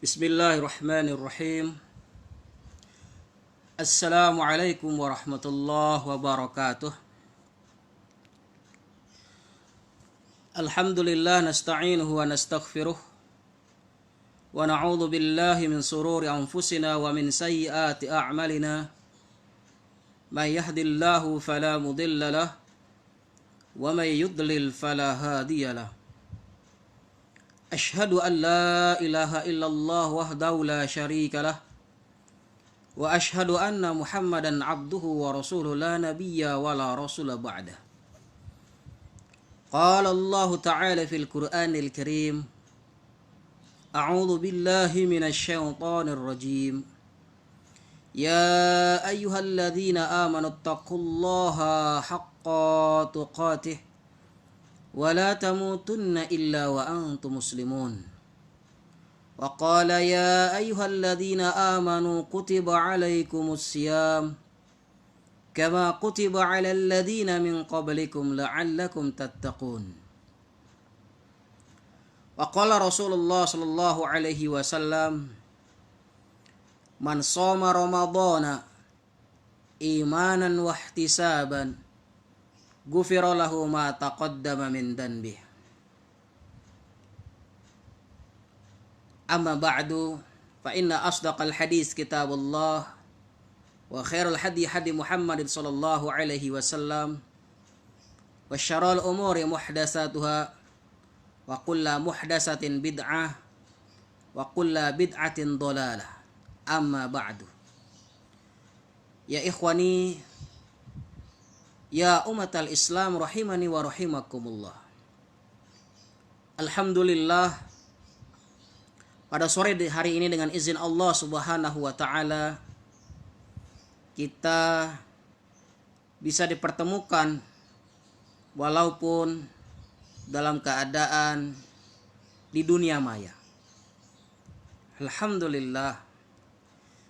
Bismillahirrahmanirrahim. Assalamualaikum warahmatullahi wabarakatuh. Alhamdulillah nasta'inuhu wa nastaghfiruh wa na'udzu billahi min sururi anfusina wa min sayyiati a'malina. May yahdihillahu fala mudilla lahu wa may yudlil fala hadiya lahu. Ashhadu an la ilaha illallah wahdahu la syarika lah wa ashhadu anna Muhammadan abduhu wa rasuluhu la nabiyya wa la rasula ba'dah. Qala Allah ta'ala fil Qur'anil Karim, A'udzu billahi minasy syaithanir rajim. Ya ayyuhalladzina amanu taqullaha haqqa tuqatih wa la tamutunna illa wa antum muslimun. Wa qala ya ayyuhalladzina amanu kutiba alaikumus syiyam kama kutiba alal ladzina min qablikum la'allakum tattaqun. Wa qala Rasulullah sallallahu alaihi wasallam, man shoma ramadhana imanan wa ihtisaban ghufira lahu ma taqaddama min dhanbi. Amma ba'du, fa inna asdaqal hadis kitabullah wa khairul hadi hadi Muhammadin sallallahu alaihi wasallam wa syarrul umuri muhdatsatuha wa kullu muhdatsatin bid'ah wa kullu bid'atin dhalalah. Amma ba'du. Ya ikhwani, ya umatal Islam rahimani wa rahimakumullah. Alhamdulillah, pada sore hari ini dengan izin Allah Subhanahu wa taala kita bisa dipertemukan walaupun dalam keadaan di dunia maya. Alhamdulillah,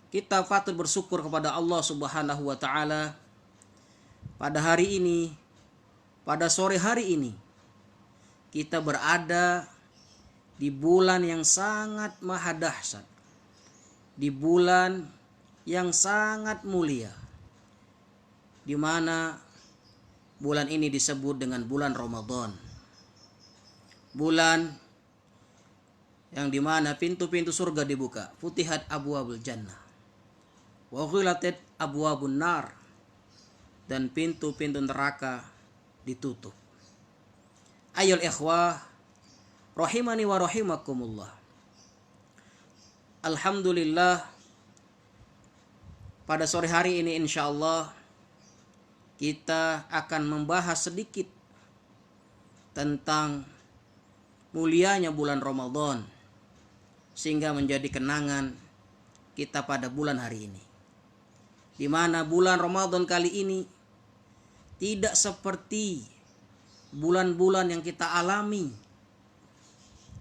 kita patut bersyukur kepada Allah Subhanahu wa taala. Pada hari ini, pada sore hari ini, kita berada di bulan yang sangat maha dahsyat, di bulan yang sangat mulia, di mana bulan ini disebut dengan bulan Ramadan. Bulan yang dimana pintu-pintu surga dibuka, futihat abwabul jannah wa ghulatit abwabun nar, dan pintu-pintu neraka ditutup. Ayol ikhwah rahimani wa rahimakumullah. Alhamdulillah, pada sore hari ini insyaallah kita akan membahas sedikit tentang mulianya bulan Ramadan sehingga menjadi kenangan kita pada bulan hari ini, di mana bulan Ramadan kali ini tidak seperti bulan-bulan yang kita alami,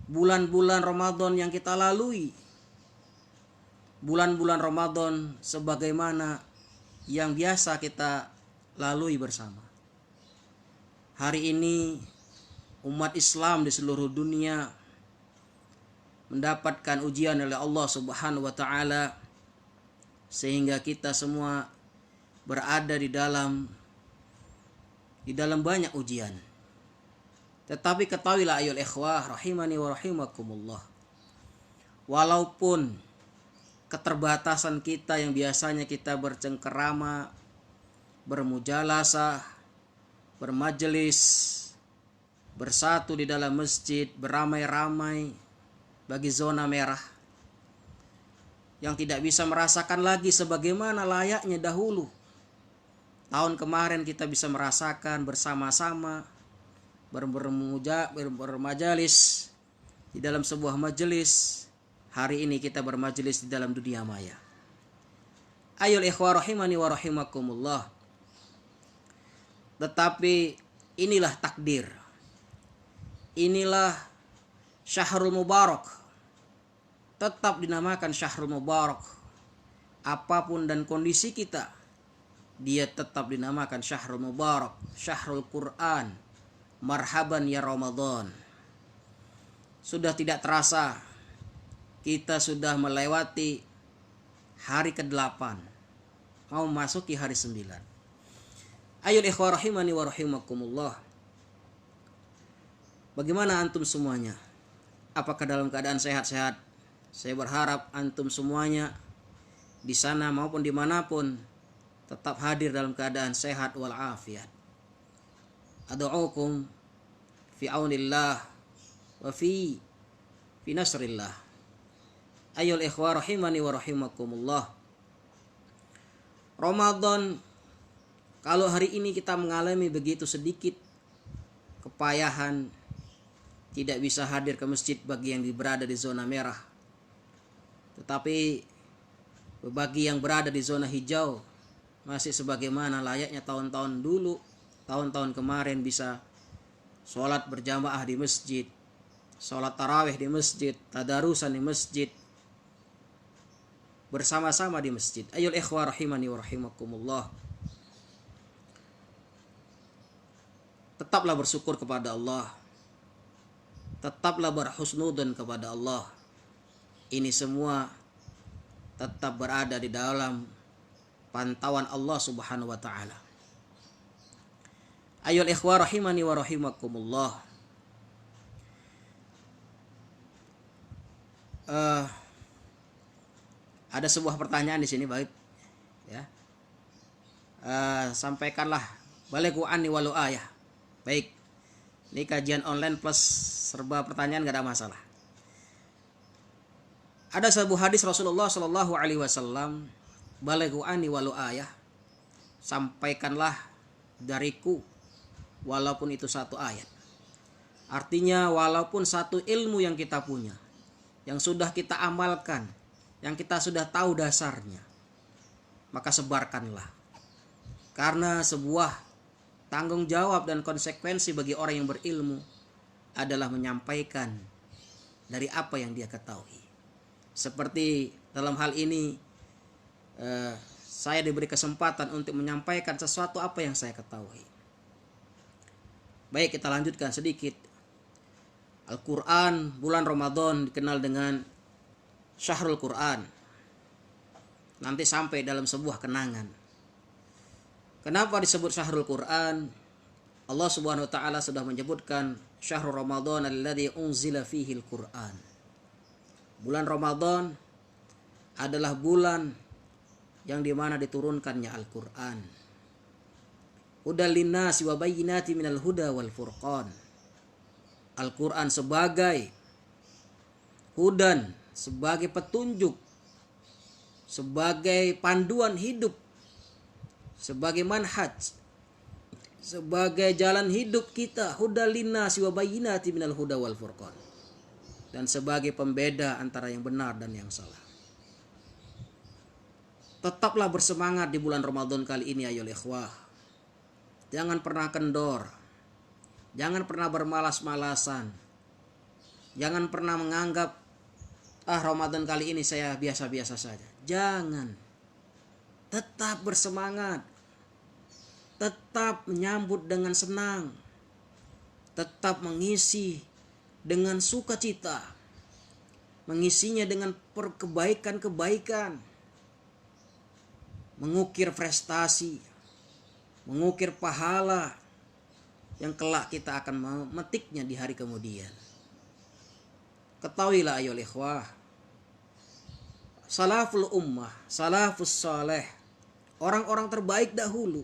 bulan-bulan Ramadan yang kita lalui, bulan-bulan Ramadan sebagaimana yang biasa kita lalui bersama. Hari ini umat Islam di seluruh dunia mendapatkan ujian oleh Allah Subhanahu wa taala sehingga kita semua berada di dalam banyak ujian. Tetapi ketahuilah ayol ikhwah rahimani wa rahimakumullah, walaupun keterbatasan kita yang biasanya kita bercengkerama, bermujalasah, bermajelis, bersatu di dalam masjid, beramai-ramai bagi zona merah, yang tidak bisa merasakan lagi sebagaimana layaknya dahulu. Tahun kemarin kita bisa merasakan bersama-sama bermajalis di dalam sebuah majelis. Hari ini kita bermajelis di dalam dunia maya. Ayol ikhwah rahimani wa rahimakumullah. Tetapi inilah takdir, inilah Syahrul Mubarak, tetap dinamakan Syahrul Mubarak. Apapun dan kondisi kita, dia tetap dinamakan Syahrul Mubarak, Syahrul Quran. Marhaban ya Ramadan. Sudah tidak terasa kita sudah melewati hari ke-8, mau masuki hari 9. Ayol ikhwah rahimani wa rahimakumullah. Bagaimana antum semuanya? Apakah dalam keadaan sehat-sehat? Saya berharap antum semuanya di sana maupun dimanapun tetap hadir dalam keadaan sehat walafiat. Ad'ukum fi aunillah wa fi nasrillah. Ayol ikhwah rahimani wa rahimakumullah. Ramadan, kalau hari ini kita mengalami begitu sedikit kepayahan, tidak bisa hadir ke masjid bagi yang berada di zona merah, tetapi bagi yang berada di zona hijau masih sebagaimana layaknya tahun-tahun dulu, tahun-tahun kemarin bisa sholat berjamaah di masjid, sholat tarawih di masjid, tadarusan di masjid, bersama-sama di masjid. Ayol ikhwah rahimani wa rahimakumullah. Tetaplah bersyukur kepada Allah, tetaplah berhusnudzon kepada Allah. Ini semua tetap berada di dalam pantauan Allah Subhanahu wa taala. Ayol ikhwah rahimani wa rahimakumullah. Ada sebuah pertanyaan di sini, baik ya. Sampaikanlah baligu anni walau ayah. Baik. Ini kajian online plus serba pertanyaan, gak ada masalah. Ada sebuah hadis Rasulullah Shallallahu Alaihi Wasallam, balighu anni walau ayah, sampaikanlah dariku walaupun itu satu ayat. Artinya walaupun satu ilmu yang kita punya, yang sudah kita amalkan, yang kita sudah tahu dasarnya, maka sebarkanlah. Karena sebuah tanggung jawab dan konsekuensi bagi orang yang berilmu adalah menyampaikan dari apa yang dia ketahui. Seperti dalam hal ini saya diberi kesempatan untuk menyampaikan sesuatu apa yang saya ketahui. Baik, kita lanjutkan sedikit. Al-Quran, bulan Ramadan dikenal dengan Syahrul Quran. Nanti sampai dalam sebuah kenangan. Kenapa disebut Syahrul Quran? Allah Subhanahu wa taala sudah menyebutkan Syahrul Ramadan alladzi unzila fihil Quran. Bulan Ramadan adalah bulan yang dimana diturunkannya Al-Quran. Hudal linnasi wa bayyinati minal huda wal furqan. Al-Quran sebagai hudan, sebagai petunjuk, sebagai panduan hidup, sebagai manhaj, sebagai jalan hidup kita, hudal linnasi wa bayyinati minal huda wal furqan, dan sebagai pembeda antara yang benar dan yang salah. Tetaplah bersemangat di bulan Ramadan kali ini ayo ikhwah. Jangan pernah kendor. Jangan pernah bermalas-malasan. Jangan pernah menganggap Ramadan kali ini saya biasa-biasa saja. Jangan. Tetap bersemangat. Tetap menyambut dengan senang. Tetap mengisi dengan sukacita. Mengisinya dengan kebaikan-kebaikan. Mengukir prestasi, mengukir pahala yang kelak kita akan memetiknya di hari kemudian. Ketahuilah ayo ikhwah, salaful ummah, salafus saleh, orang-orang terbaik dahulu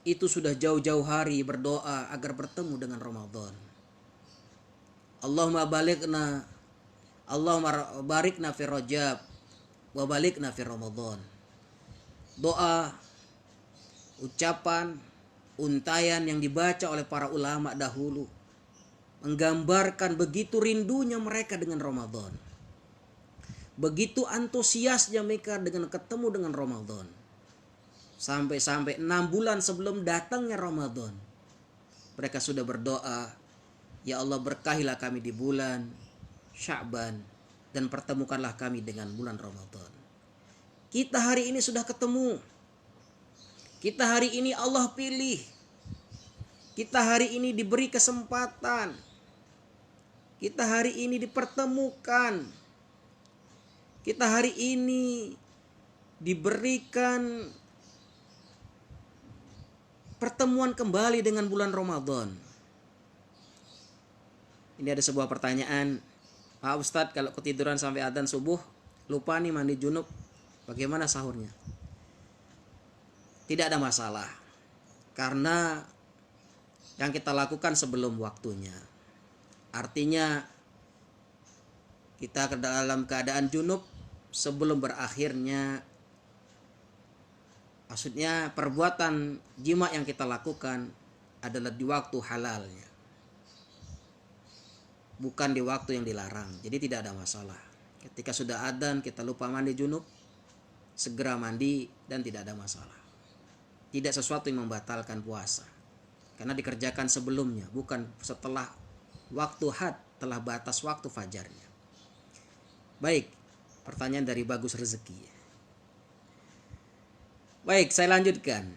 itu sudah jauh-jauh hari berdoa agar bertemu dengan Ramadan. Allahumma barikna fi Rajab wa balikna fi Ramadan. Doa, ucapan, untayan yang dibaca oleh para ulama dahulu menggambarkan begitu rindunya mereka dengan Ramadan, begitu antusiasnya mereka dengan ketemu dengan Ramadan, sampai 6 bulan sebelum datangnya Ramadan mereka sudah berdoa, ya Allah berkahilah kami di bulan Sya'ban dan pertemukanlah kami dengan bulan Ramadan. Kita hari ini sudah ketemu. Kita hari ini Allah pilih. Kita hari ini diberi kesempatan. Kita hari ini dipertemukan Kita hari ini diberikan pertemuan kembali dengan bulan Ramadan. Ini ada sebuah pertanyaan, Pak Ustadz, kalau ketiduran sampai adzan subuh, lupa nih mandi junub, bagaimana sahurnya? Tidak ada masalah, karena yang kita lakukan sebelum waktunya. Artinya kita dalam keadaan junub sebelum berakhirnya, maksudnya perbuatan jima yang kita lakukan adalah di waktu halalnya, bukan di waktu yang dilarang. Jadi tidak ada masalah. Ketika sudah adzan kita lupa mandi junub, segera mandi dan tidak ada masalah. Tidak sesuatu yang membatalkan puasa, karena dikerjakan sebelumnya, bukan setelah waktu had, telah batas waktu fajarnya. Baik, pertanyaan dari Bagus Rezeki. Baik, saya lanjutkan.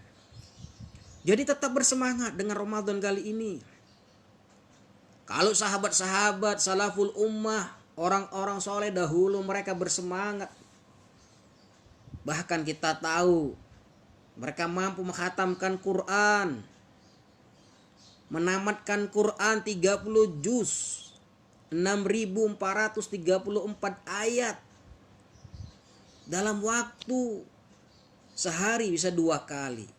Jadi tetap bersemangat dengan Ramadan kali ini. Kalau sahabat-sahabat salaful ummah, orang-orang soleh dahulu, mereka bersemangat. Bahkan kita tahu mereka mampu menghatamkan Quran, menamatkan Quran 30 juz, 6.434 ayat dalam waktu sehari, bisa 2 kali.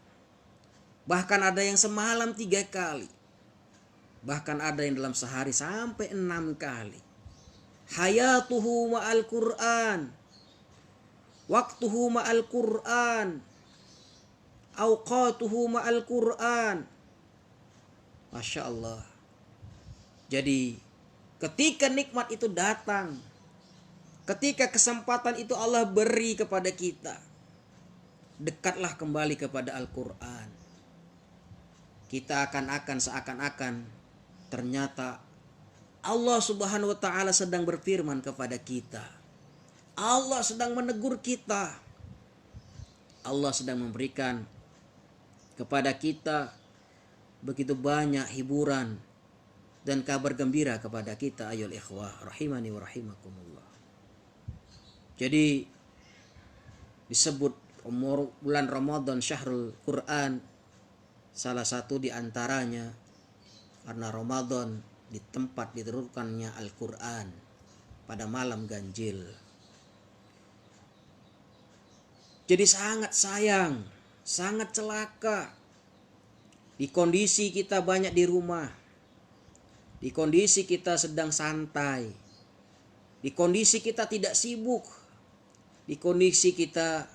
Bahkan ada yang semalam 3 kali. Bahkan ada yang dalam sehari sampai 6 kali. Hayatuhu ma'al Quran, waktuhu ma'al Quran, awqatuhu ma'al Quran. Masya Allah. Jadi ketika nikmat itu datang, ketika kesempatan itu Allah beri kepada kita, dekatlah kembali kepada Al-Quran. Kita seakan-akan ternyata Allah Subhanahu wa ta'ala sedang berfirman kepada kita. Allah sedang menegur kita. Allah sedang memberikan kepada kita begitu banyak hiburan dan kabar gembira kepada kita. Ayol ikhwah rahimani wa rahimakumullah. Jadi disebut bulan Ramadan syahrul Quran, salah satu di antaranya karena Ramadan di tempat diturunkannya Al-Quran pada malam ganjil. Jadi sangat sayang, sangat celaka di kondisi kita banyak di rumah, di kondisi kita sedang santai, di kondisi kita tidak sibuk, di kondisi kita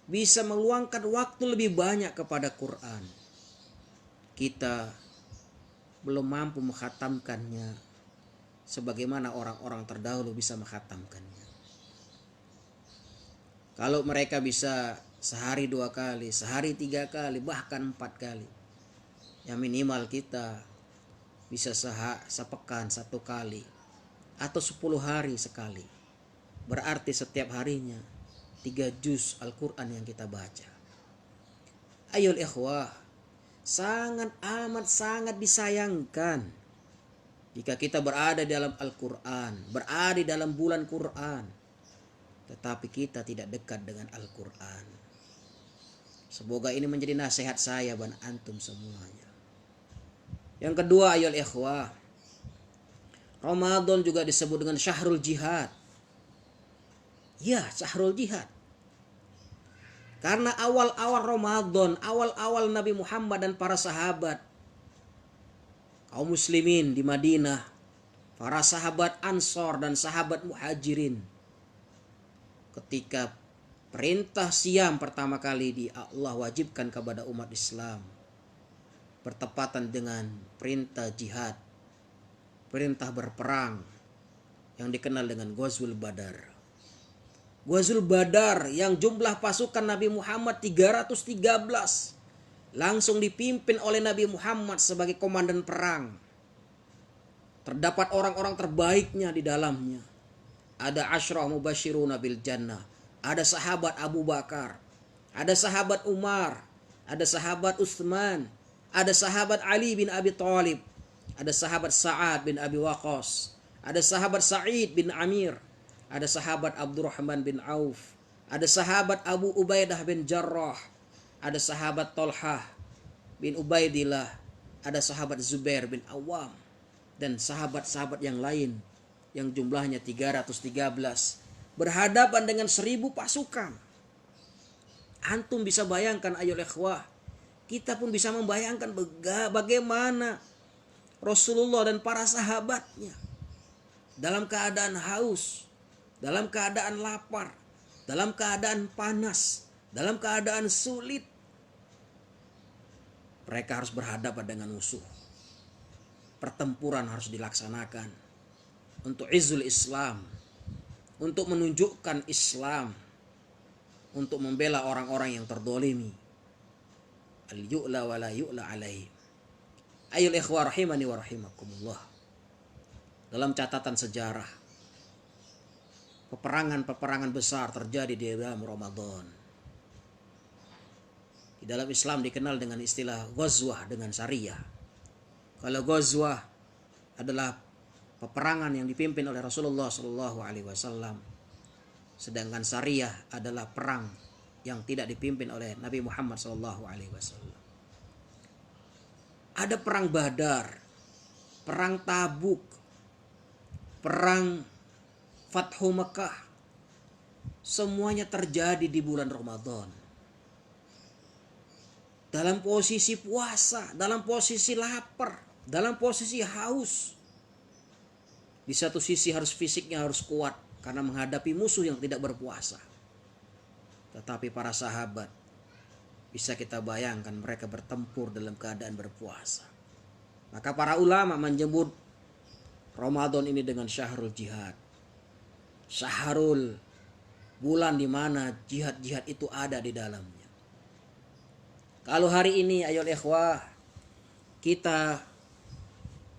bisa meluangkan waktu lebih banyak kepada Quran, kita belum mampu menghatamkannya sebagaimana orang-orang terdahulu bisa menghatamkannya. Kalau mereka bisa sehari 2 kali, sehari 3 kali, bahkan 4 kali, ya minimal kita bisa sepekan 1 kali atau 10 hari sekali. Berarti setiap harinya 3 juz Al-Quran yang kita baca. Ayol ikhwah, sangat disayangkan jika kita berada dalam Al-Quran, berada dalam bulan Quran, tetapi kita tidak dekat dengan Al-Quran. Semoga ini menjadi nasihat saya dan antum semuanya. Yang kedua, ayol ikhwah, Ramadan juga disebut dengan syahrul jihad. Ya, syahrul jihad. Karena awal-awal Ramadan, awal-awal Nabi Muhammad dan para sahabat, kaum muslimin di Madinah, para sahabat Ansor dan sahabat Muhajirin, ketika perintah siam pertama kali Allah wajibkan kepada umat Islam, bertepatan dengan perintah jihad, perintah berperang yang dikenal dengan Ghazwul Badar. Ghazwul Badar yang jumlah pasukan Nabi Muhammad 313 langsung dipimpin oleh Nabi Muhammad sebagai komandan perang. Terdapat orang-orang terbaiknya di dalamnya. Ada Asyrah Mubashiruna bil Jannah, ada sahabat Abu Bakar, ada sahabat Umar, ada sahabat Utsman, ada sahabat Ali bin Abi Thalib, ada sahabat Sa'ad bin Abi Waqqas, ada sahabat Sa'id bin Amir, ada sahabat Abdurrahman bin Auf, ada sahabat Abu Ubaidah bin Jarrah, ada sahabat Tolhah bin Ubaidillah, ada sahabat Zubair bin Awam, dan sahabat-sahabat yang lain yang jumlahnya 313 berhadapan dengan 1000 pasukan. Antum bisa bayangkan ayo ikhwah, kita pun bisa membayangkan bagaimana Rasulullah dan para sahabatnya dalam keadaan haus, dalam keadaan lapar, dalam keadaan panas, dalam keadaan sulit. Mereka harus berhadapan dengan musuh. Pertempuran harus dilaksanakan untuk izul Islam, untuk menunjukkan Islam, untuk membela orang-orang yang terdolimi. Al-yu'la wa la yu'la alaih. Ayul ikhwah rahimani wa rahimakumullah. Dalam catatan sejarah, peperangan-peperangan besar terjadi di dalam Ramadan. Di dalam Islam dikenal dengan istilah ghazwah dengan syariah. Kalau ghazwah adalah peperangan yang dipimpin oleh Rasulullah SAW, sedangkan syariah adalah perang yang tidak dipimpin oleh Nabi Muhammad SAW. Ada perang Badar, perang Tabuk, perang Fathu Mekah. Semuanya terjadi di bulan Ramadan. Dalam posisi puasa, dalam posisi lapar, dalam posisi haus. Di satu sisi harus fisiknya harus kuat karena menghadapi musuh yang tidak berpuasa. Tetapi para sahabat, bisa kita bayangkan mereka bertempur dalam keadaan berpuasa. Maka para ulama menyebut Ramadan ini dengan syahrul jihad. Syahrul, bulan di mana jihad-jihad itu ada di dalamnya. Kalau hari ini ayo ikhwah, kita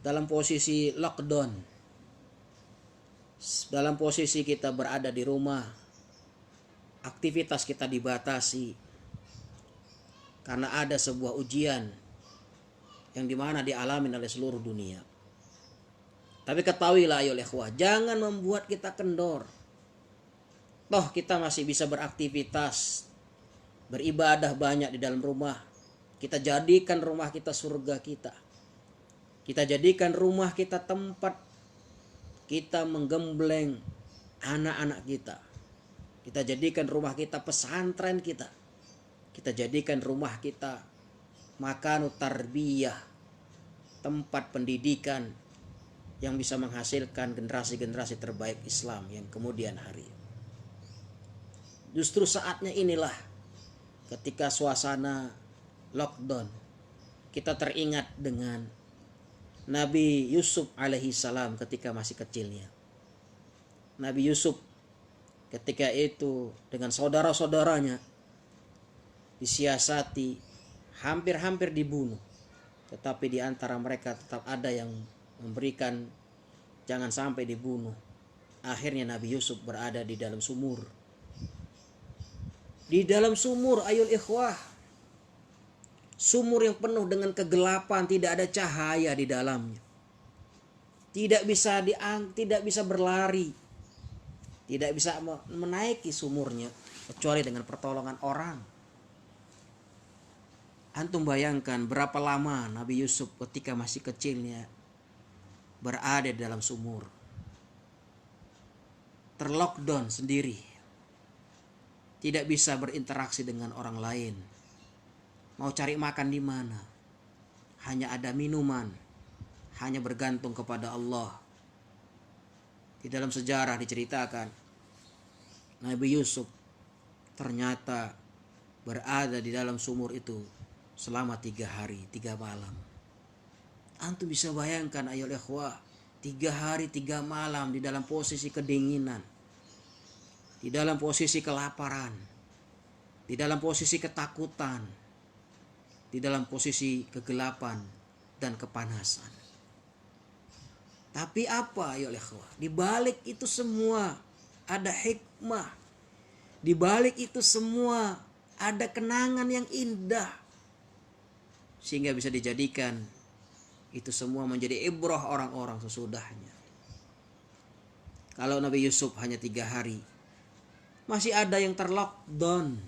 dalam posisi lockdown, dalam posisi kita berada di rumah, aktivitas kita dibatasi karena ada sebuah ujian yang dimana dialami oleh seluruh dunia. Tapi ketahuilah ayo ikhwah, jangan membuat kita kendor. Toh kita masih bisa beraktivitas, beribadah banyak di dalam rumah. Kita jadikan rumah kita surga kita. Kita jadikan rumah kita tempat kita menggembleng anak-anak kita. Kita jadikan rumah kita pesantren kita. Kita jadikan rumah kita makanu tarbiyah, tempat pendidikan yang bisa menghasilkan generasi-generasi terbaik Islam yang kemudian hari. Justru saatnya inilah ketika suasana lockdown, kita teringat dengan Nabi Yusuf alaihi salam ketika masih kecilnya. Nabi Yusuf ketika itu dengan saudara-saudaranya disiasati, hampir-hampir dibunuh. Tetapi di antara mereka tetap ada yang memberikan jangan sampai dibunuh. Akhirnya Nabi Yusuf berada di dalam sumur. Di dalam sumur ayul ikhwah. Sumur yang penuh dengan kegelapan, tidak ada cahaya di dalamnya. Tidak bisa berlari. Tidak bisa menaiki sumurnya kecuali dengan pertolongan orang. Antum bayangkan berapa lama Nabi Yusuf ketika masih kecilnya berada di dalam sumur. Terlockdown sendiri. Tidak bisa berinteraksi dengan orang lain. Mau cari makan di mana? Hanya ada minuman. Hanya bergantung kepada Allah. Di dalam sejarah diceritakan Nabi Yusuf ternyata berada di dalam sumur itu selama 3 hari 3 malam. Antum bisa bayangkan ayo ikhwah, 3 hari 3 malam di dalam posisi kedinginan, di dalam posisi kelaparan, di dalam posisi ketakutan, di dalam posisi kegelapan dan kepanasan. Tapi apa ayo ikhwah? Di balik itu semua ada hikmah. Di balik itu semua ada kenangan yang indah. Sehingga bisa dijadikan itu semua menjadi ibrah orang-orang sesudahnya. Kalau Nabi Yusuf hanya 3 hari, masih ada yang terlockdown.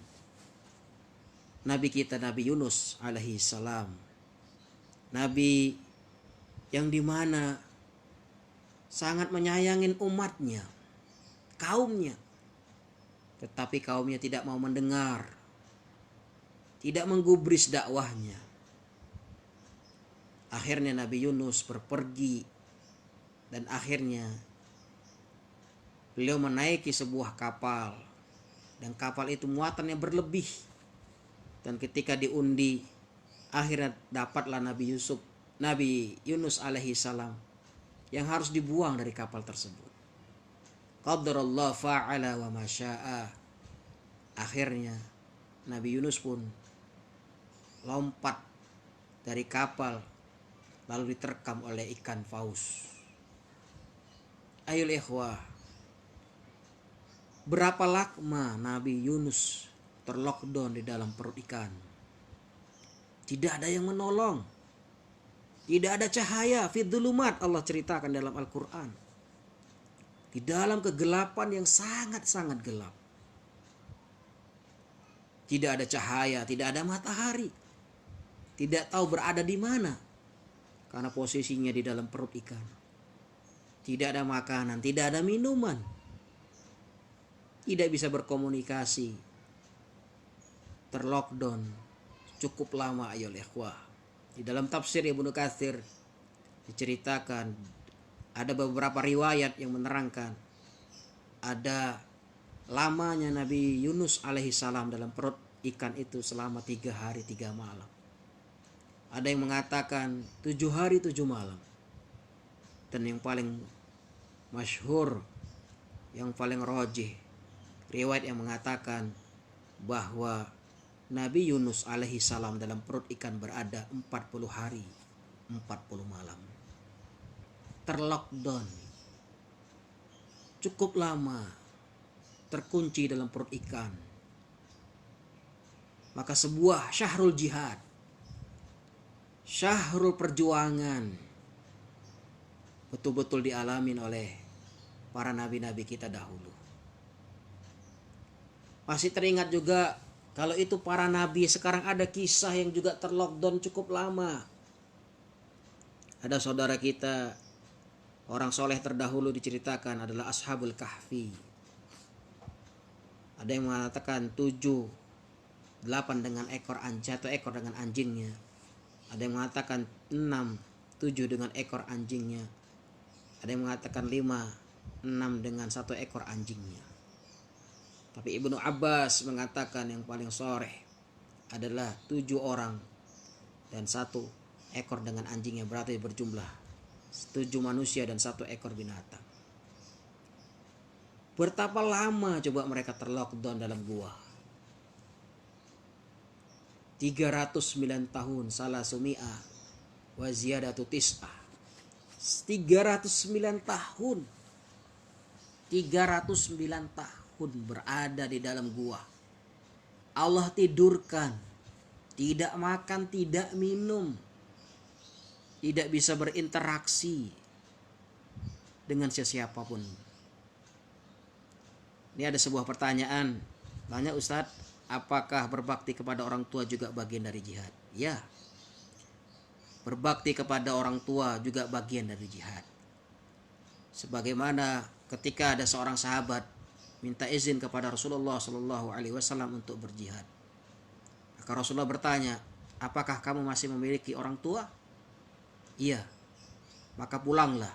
Nabi kita Nabi Yunus alaihi salam, Nabi yang dimana sangat menyayangin umatnya, kaumnya, tetapi kaumnya tidak mau mendengar, tidak menggubris dakwahnya. Akhirnya Nabi Yunus berpergi, dan akhirnya beliau menaiki sebuah kapal, dan kapal itu muatannya berlebih, dan ketika diundi akhirnya dapatlah Nabi Yunus alaihi salam yang harus dibuang dari kapal tersebut. Qadarallah fa'ala wa masya'a. Akhirnya Nabi Yunus pun lompat dari kapal lalu diterkam oleh ikan paus. Ayol ikhwah, berapa lama Nabi Yunus terlockdown di dalam perut ikan? Tidak ada yang menolong, tidak ada cahaya. Fidzulumat, Allah ceritakan dalam Al-Quran, di dalam kegelapan yang sangat-sangat gelap. Tidak ada cahaya, tidak ada matahari, tidak tahu berada di mana, karena posisinya di dalam perut ikan. Tidak ada makanan, tidak ada minuman, tidak bisa berkomunikasi, terlockdown cukup lama. Ayol ikhwah, di dalam tafsir Ibnu Katsir diceritakan, ada beberapa riwayat yang menerangkan ada lamanya Nabi Yunus alaihi salam dalam perut ikan itu selama 3 hari 3 malam. Ada yang mengatakan 7 hari 7 malam. Dan yang paling masyhur, yang paling rajih, riwayat yang mengatakan bahwa Nabi Yunus alaihi salam dalam perut ikan berada 40 hari 40 malam. Terlockdown cukup lama, terkunci dalam perut ikan. Maka sebuah syahrul jihad, syahrul perjuangan, betul-betul dialamin oleh para nabi-nabi kita dahulu. Masih teringat juga, kalau itu para nabi, sekarang ada kisah yang juga terlockdown cukup lama. Ada saudara kita, orang soleh terdahulu diceritakan adalah Ashabul Kahfi. Ada yang mengatakan 7, 8 dengan ekor anjing, 1 ekor dengan anjingnya. Ada yang mengatakan 6, 7 dengan ekor anjingnya. Ada yang mengatakan 5, 6 dengan 1 ekor anjingnya. Tapi Ibnu Abbas mengatakan yang paling sahih adalah 7 orang dan 1 ekor dengan anjingnya, berarti berjumlah 7 manusia dan 1 ekor binatang. Bertapa lama coba mereka terlockdown dalam gua? 309 tahun, salah sumi'ah wa ziyadatu tis'ah. 309 tahun. 309 tahun berada di dalam gua. Allah tidurkan, tidak makan, tidak minum, tidak bisa berinteraksi dengan siapapun. Ini ada sebuah pertanyaan, tanya Ustadz, apakah berbakti kepada orang tua juga bagian dari jihad? Ya, berbakti kepada orang tua juga bagian dari jihad. Sebagaimana ketika ada seorang sahabat minta izin kepada Rasulullah SAW untuk berjihad, maka Rasulullah bertanya, apakah kamu masih memiliki orang tua? Iya, maka pulanglah,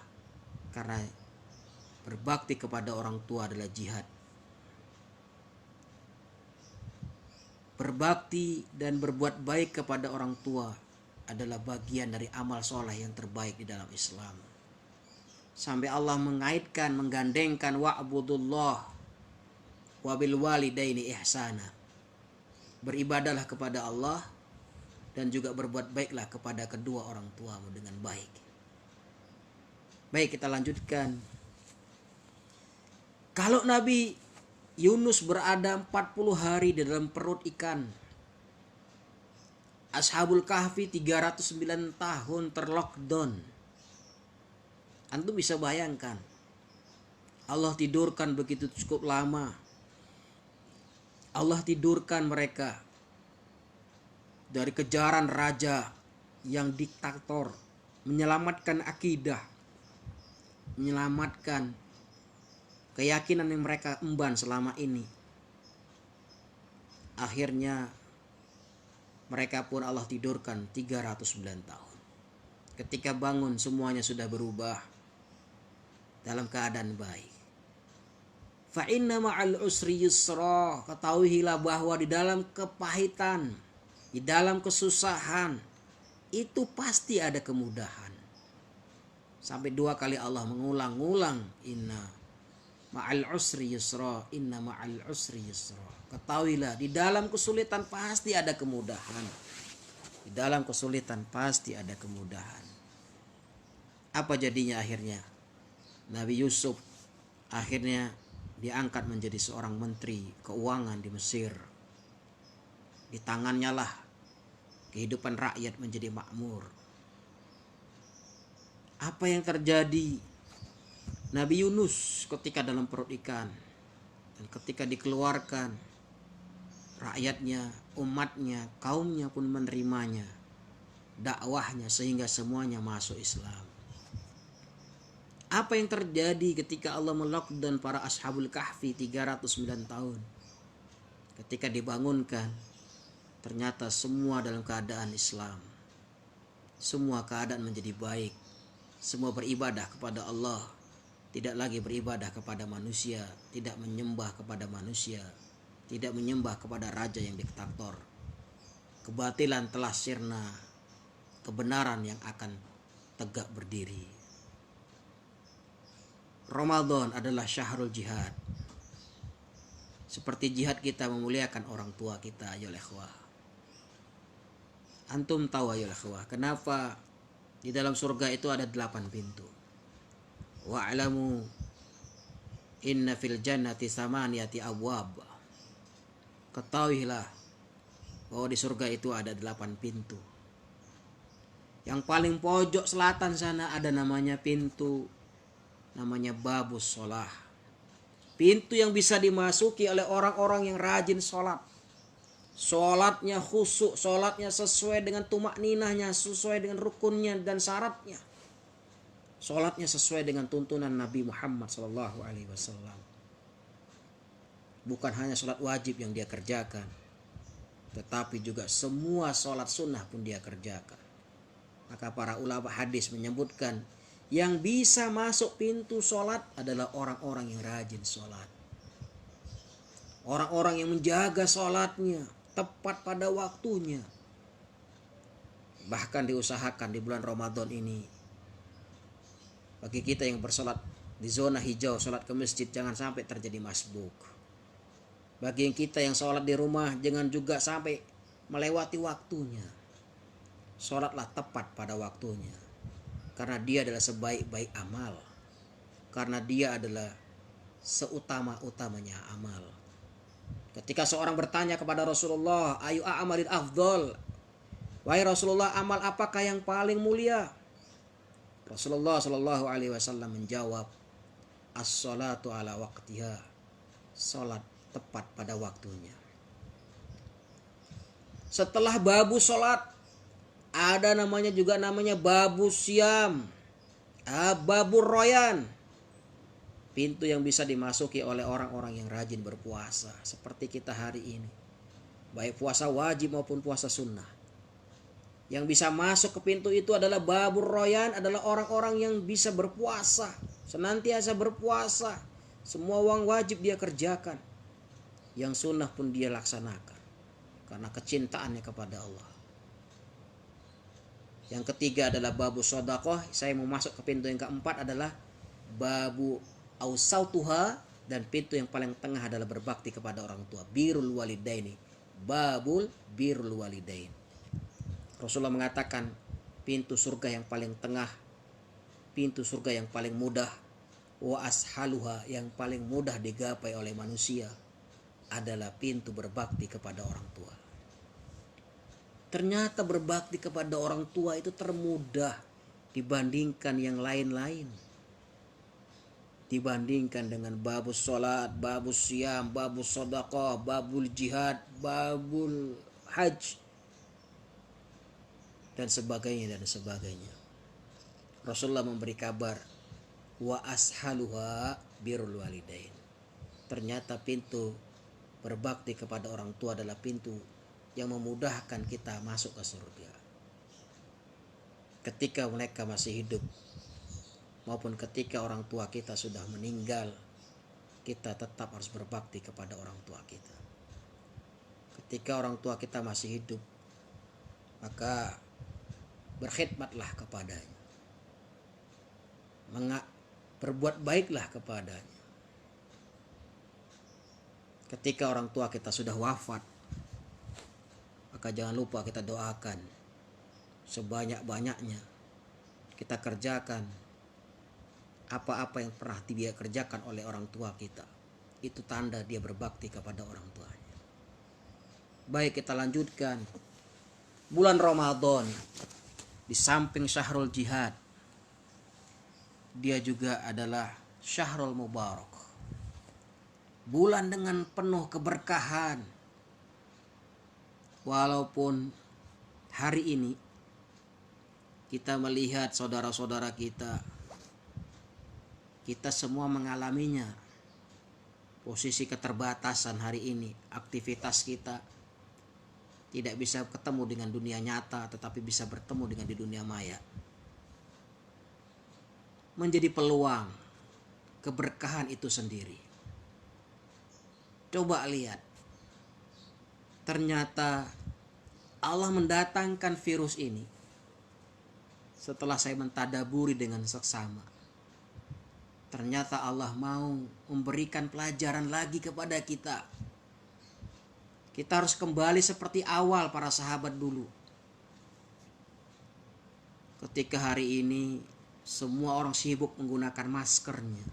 karena berbakti kepada orang tua adalah jihad. Berbakti dan berbuat baik kepada orang tua adalah bagian dari amal soleh yang terbaik di dalam Islam. Sampai Allah mengaitkan, menggandengkan wa'budullah wabil walidaini ihsana. Beribadahlah kepada Allah dan juga berbuat baiklah kepada kedua orang tuamu dengan baik. Baik, kita lanjutkan. Kalau Nabi Yunus berada 40 hari di dalam perut ikan, Ashabul Kahfi 309 tahun terlockdown. Antum bisa bayangkan, Allah tidurkan begitu cukup lama. Allah tidurkan mereka dari kejaran raja yang diktator, menyelamatkan akidah, menyelamatkan keyakinan yang mereka emban selama ini. Akhirnya mereka pun Allah tidurkan 309 tahun. Ketika bangun semuanya sudah berubah dalam keadaan baik. Fa inna ma'al usri yusra. Ketahuilah bahwa di dalam kepahitan, di dalam kesusahan, itu pasti ada kemudahan. Sampai 2 kali Allah mengulang-ulang, inna ma'al usri yusra, inna ma'al usri yusra. Ketahuilah di dalam kesulitan pasti ada kemudahan. Di dalam kesulitan pasti ada kemudahan. Apa jadinya akhirnya? Nabi Yusuf akhirnya diangkat menjadi seorang menteri keuangan di Mesir. Di tangannya lah kehidupan rakyat menjadi makmur. Apa yang terjadi? Nabi Yunus ketika dalam perut ikan dan ketika dikeluarkan, rakyatnya, umatnya, kaumnya pun menerimanya, dakwahnya, sehingga semuanya masuk Islam. Apa yang terjadi ketika Allah melockdown para ashabul kahfi 309 tahun? Ketika dibangunkan, ternyata semua dalam keadaan Islam. Semua keadaan menjadi baik. Semua beribadah kepada Allah. Tidak lagi beribadah kepada manusia. Tidak menyembah kepada manusia. Tidak menyembah kepada raja yang diktator. Kebatilan telah sirna. Kebenaran yang akan tegak berdiri. Ramadan adalah syahrul jihad. Seperti jihad kita memuliakan orang tua kita, ayolah ikhwah. Antum tahu ayolah ikhwah, kenapa di dalam surga itu ada 8 pintu. Wa'lamu inna fil jannati samaniyati abwab. Ketahuilah bahwa di surga itu ada 8 pintu. Yang paling pojok selatan sana ada namanya pintu, namanya babus sholah. Pintu yang bisa dimasuki oleh orang-orang yang rajin sholat. Sholatnya khusyuk, sholatnya sesuai dengan tumak ninahnya, sesuai dengan rukunnya dan syaratnya. Sholatnya sesuai dengan tuntunan Nabi Muhammad SAW. Bukan hanya sholat wajib yang dia kerjakan, tetapi juga semua sholat sunnah pun dia kerjakan. Maka para ulama hadis menyebutkan, yang bisa masuk pintu sholat adalah orang-orang yang rajin sholat. Orang-orang yang menjaga sholatnya tepat pada waktunya. Bahkan diusahakan di bulan Ramadan ini, bagi kita yang bersolat di zona hijau, sholat ke masjid jangan sampai terjadi masbuk. Bagi kita yang sholat di rumah jangan juga sampai melewati waktunya. Sholatlah tepat pada waktunya. Karena dia adalah sebaik-baik amal. Karena dia adalah seutama-utamanya amal. Ketika seorang bertanya kepada Rasulullah, ayu a'malil afdol, wahai Rasulullah, amal apakah yang paling mulia? Rasulullah SAW menjawab, as-salatu ala waqtiha, salat tepat pada waktunya. Setelah babu salat, ada namanya babu siam, babu royan. Pintu yang bisa dimasuki oleh orang-orang yang rajin berpuasa. Seperti kita hari ini. Baik puasa wajib maupun puasa sunnah. Yang bisa masuk ke pintu itu adalah babu royan, adalah orang-orang yang bisa berpuasa. Senantiasa berpuasa. Semua uang wajib dia kerjakan. Yang sunnah pun dia laksanakan. Karena kecintaannya kepada Allah. Yang ketiga adalah babu sodakoh. Saya mau masuk ke pintu yang keempat adalah babu ausautuha. Dan pintu yang paling tengah adalah berbakti kepada orang tua. Birrul walidaini. Babul birrul walidain. Rasulullah mengatakan pintu surga yang paling tengah, pintu surga yang paling mudah, wa ashaluha, yang paling mudah digapai oleh manusia adalah pintu berbakti kepada orang tua. Ternyata berbakti kepada orang tua itu termudah dibandingkan yang lain-lain. dibandingkan dengan babus sholat, babus siyam, babus sedekah, babul jihad, babul hajj, dan sebagainya dan sebagainya. Rasulullah memberi kabar, wa ashaluha birrul walidain. Ternyata pintu berbakti kepada orang tua adalah pintu yang memudahkan kita masuk ke surga. Ketika mereka masih hidup maupun ketika orang tua kita sudah meninggal, kita tetap harus berbakti kepada orang tua kita. Ketika orang tua kita masih hidup, maka berkhidmatlah kepadanya, berbuat baiklah kepadanya. Ketika orang tua kita sudah wafat, maka jangan lupa kita doakan sebanyak-banyaknya. Kita kerjakan apa-apa yang pernah dia kerjakan oleh orang tua kita. Itu tanda dia berbakti kepada orang tuanya. Baik, kita lanjutkan. Bulan Ramadan, di samping syahrul jihad, dia juga adalah syahrul mubarak. Bulan dengan penuh keberkahan. Walaupun hari ini kita melihat saudara-saudara kita semua mengalaminya. Posisi keterbatasan hari ini, aktivitas kita tidak bisa ketemu dengan dunia nyata, tetapi bisa bertemu dengan di dunia maya. Menjadi peluang keberkahan itu sendiri. Coba lihat, ternyata Allah mendatangkan virus ini setelah saya mentadaburi dengan seksama. Ternyata Allah mau memberikan pelajaran lagi kepada kita. Kita harus kembali seperti awal para sahabat dulu. Ketika hari ini semua orang sibuk menggunakan maskernya.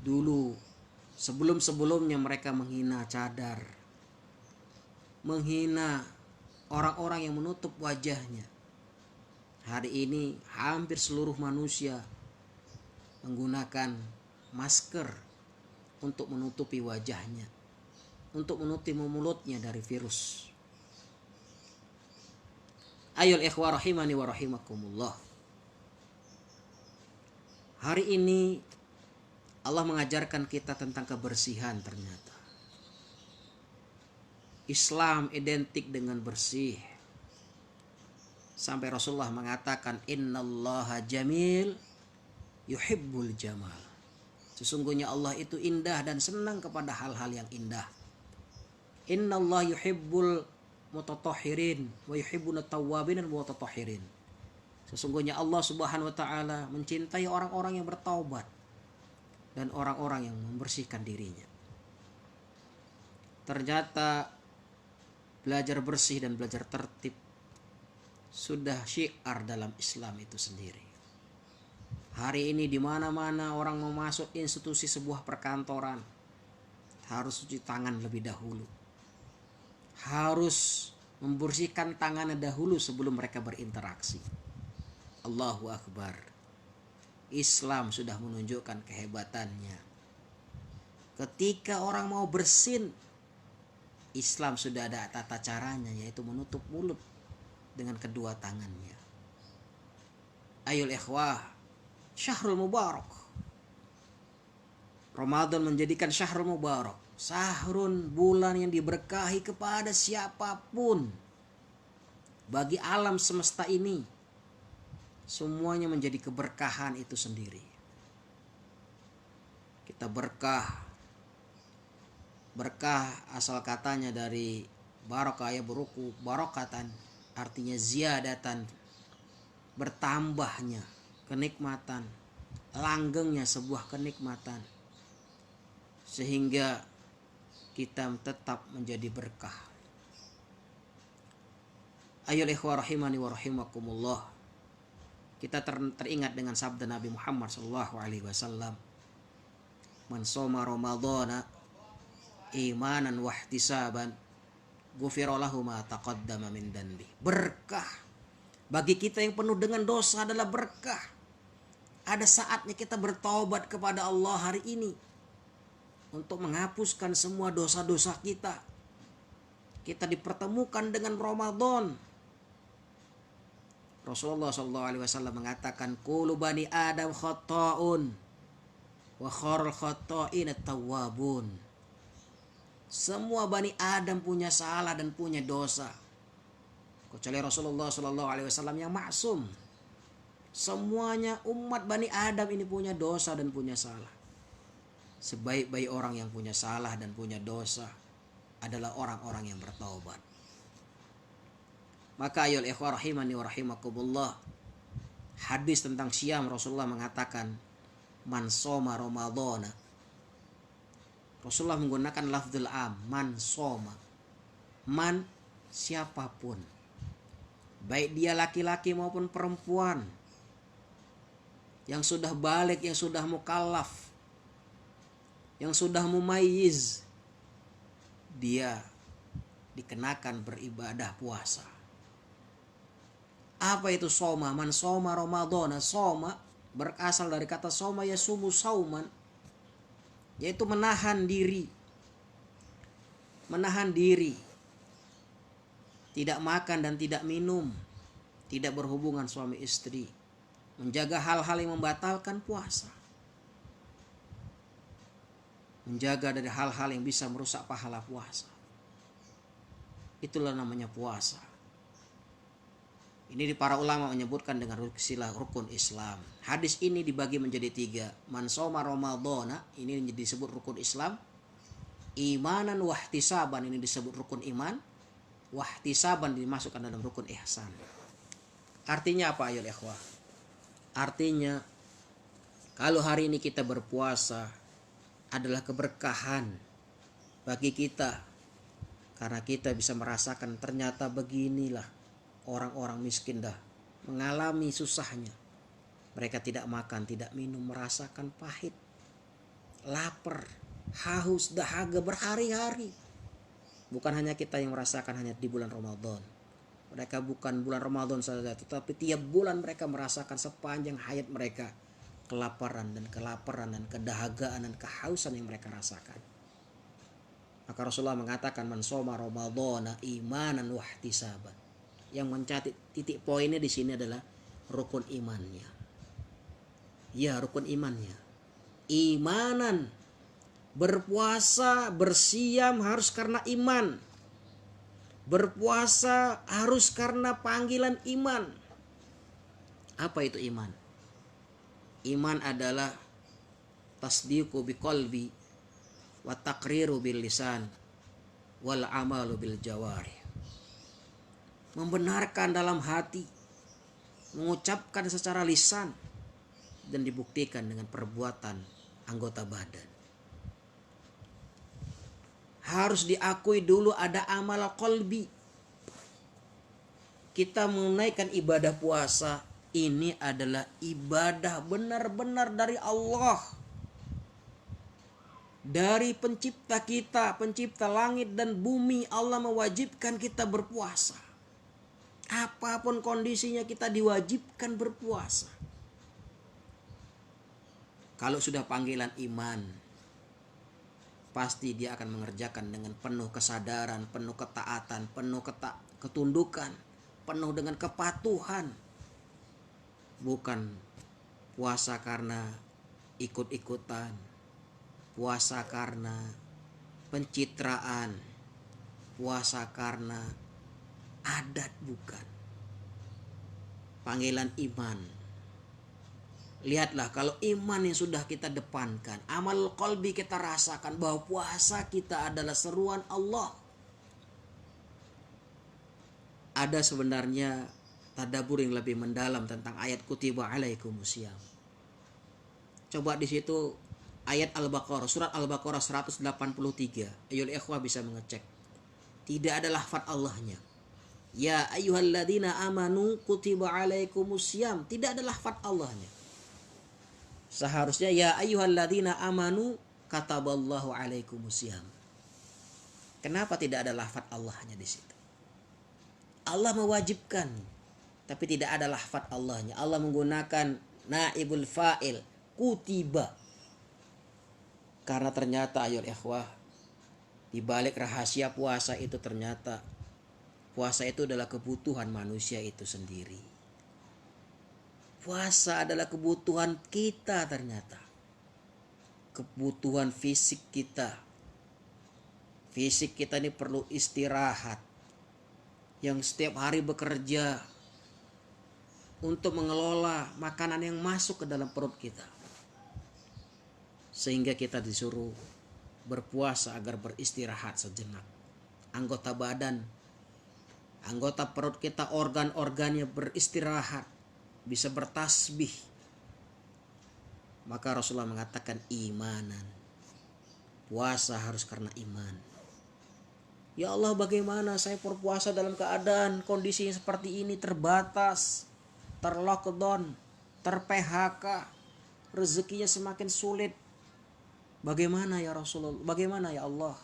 Dulu, sebelum-sebelumnya mereka menghina cadar, menghina orang-orang yang menutup wajahnya. Hari ini hampir seluruh manusia menggunakan masker untuk menutupi wajahnya, untuk menutupi mulutnya dari virus. Ayol ikhwah rahimani wa rahimakumullah. Hari ini Allah mengajarkan kita tentang kebersihan ternyata. Islam identik dengan bersih. Sampai Rasulullah mengatakan, innallaha jamil yuhibbul jamal. Sesungguhnya Allah itu indah dan senang kepada hal-hal yang indah. Innallaha yuhibbul mutatahhirin wa yuhibbun at-tawwabin wal mutatahhirin. Sesungguhnya Allah Subhanahu wa taala mencintai orang-orang yang bertaubat dan orang-orang yang membersihkan dirinya. Ternyata belajar bersih dan belajar tertib sudah syiar dalam Islam itu sendiri. Hari ini di mana-mana orang mau masuk institusi sebuah perkantoran harus cuci tangan lebih dahulu. Harus membersihkan tangannya dahulu sebelum mereka berinteraksi. Allahu Akbar. Islam sudah menunjukkan kehebatannya. Ketika orang mau bersin, Islam sudah ada tata caranya, yaitu menutup mulut dengan kedua tangannya. Ayol ikhwah, syahrul mubarak. Ramadan menjadikan syahrul mubarak. Sahrun, bulan yang diberkahi kepada siapapun. Bagi alam semesta ini, semuanya menjadi keberkahan itu sendiri. Kita berkah. Berkah asal katanya dari barakah ya beruku, barakatan artinya ziyadatan, bertambahnya kenikmatan, langgengnya sebuah kenikmatan, sehingga kita tetap menjadi berkah. Ayol ikhwah rahimani wa rahimakumullah. Kita teringat dengan sabda Nabi Muhammad SAW. Man shoma ramadhana imanan wa ihtisaban ghufira lahu ma taqaddama min dhanbi. Berkah bagi kita yang penuh dengan dosa adalah berkah. Ada saatnya kita bertobat kepada Allah hari ini untuk menghapuskan semua dosa-dosa kita. Kita dipertemukan dengan Ramadan. Rasulullah SAW mengatakan, "Kullu bani Adam khata'un wa khairul khata'in at-tawwabun." Semua bani Adam punya salah dan punya dosa, kecuali Rasulullah SAW yang maksum. Semuanya umat Bani Adam ini punya dosa dan punya salah. Sebaik-baik orang yang punya salah dan punya dosa adalah orang-orang yang bertaubat. Maka ayol ikhwah rahimani wa rahimakumullah, hadis tentang syam Rasulullah mengatakan, man soma Ramadhana. Rasulullah menggunakan lafzul am, man soma. Man, siapapun, baik dia laki-laki maupun perempuan, yang sudah balik, yang sudah mukallaf, yang sudah mumayyiz, dia dikenakan beribadah puasa. Apa itu soma? Man soma Ramadhana. Soma berasal dari kata soma yasumu sauman, yaitu menahan diri. Menahan diri, tidak makan dan tidak minum, tidak berhubungan suami istri, menjaga hal-hal yang membatalkan puasa, menjaga dari hal-hal yang bisa merusak pahala puasa. Itulah namanya puasa. Ini para ulama menyebutkan dengan istilah rukun Islam. Hadis ini dibagi menjadi 3. Man shoma Ramadhana, ini disebut rukun Islam. Imanan wahtisaban, ini disebut rukun iman. Wahtisaban dimasukkan dalam rukun ihsan. Artinya apa ayol ikhwah? Artinya, kalau hari ini kita berpuasa adalah keberkahan bagi kita, karena kita bisa merasakan ternyata beginilah orang-orang miskin dah mengalami susahnya. Mereka tidak makan, tidak minum, merasakan pahit, lapar, haus, dahaga berhari-hari. Bukan hanya kita yang merasakan hanya di bulan Ramadan. Mereka bukan bulan Ramadan saja, tetapi tiap bulan mereka merasakan sepanjang hayat mereka kelaparan dan kedahagaan dan kehausan yang mereka rasakan. Maka Rasulullah mengatakan, man shoma Ramadhana imanan wahtisaban. Yang mencatat titik poinnya di sini adalah rukun imannya. Ya, rukun imannya. Imanan, berpuasa, bersiam harus karena iman. Berpuasa harus karena panggilan iman. Apa itu iman? Iman adalah tasdiqu biqalbi wa taqriru bil lisan wal amalu bil jawari. Membenarkan dalam hati, mengucapkan secara lisan, dan dibuktikan dengan perbuatan anggota badan. Harus diakui dulu ada amal qalbi. Kita menunaikan ibadah puasa ini adalah ibadah benar-benar dari Allah. Dari pencipta kita, pencipta langit dan bumi, Allah mewajibkan kita berpuasa. Apapun kondisinya kita diwajibkan berpuasa. Kalau sudah panggilan iman, pasti dia akan mengerjakan dengan penuh kesadaran, penuh ketaatan, penuh ketundukan, penuh dengan kepatuhan. Bukan puasa karena ikut-ikutan, puasa karena pencitraan, puasa karena adat, bukan. Panggilan iman. Lihatlah, kalau iman yang sudah kita depankan, amal qalbi kita rasakan bahwa puasa kita adalah seruan Allah. Ada sebenarnya tadabbur yang lebih mendalam tentang ayat kutiba alaikumusiyam. Coba di situ ayat Al-Baqarah, surat Al-Baqarah 183. Ayol ikhwah bisa mengecek. Tidak ada lafaz Allahnya. Ya ayyuhalladzina amanu kutiba alaikumusiyam. Tidak ada lafaz Allahnya. Seharusnya ya ayyuhalladzina amanu kataballahu alaikumusiyam. Kenapa tidak ada lafaz Allahnya di situ? Allah mewajibkan, tapi tidak ada lafaz Allahnya. Allah menggunakan naibul fa'il, kutiba. Karena ternyata ayol ikhwah, di balik rahasia puasa itu ternyata puasa itu adalah kebutuhan manusia itu sendiri. Puasa adalah kebutuhan kita ternyata. Kebutuhan fisik kita. Fisik kita ini perlu istirahat. Yang setiap hari bekerja untuk mengelola makanan yang masuk ke dalam perut kita. Sehingga kita disuruh berpuasa agar beristirahat sejenak. Anggota badan, anggota perut kita, organ-organnya beristirahat, bisa bertasbih. Maka Rasulullah mengatakan imanan. Puasa harus karena iman. Ya Allah, bagaimana saya berpuasa dalam keadaan kondisi seperti ini, terbatas, terlockdown, ter-PHK, rezekinya semakin sulit. Bagaimana ya Rasulullah? Bagaimana ya Allah?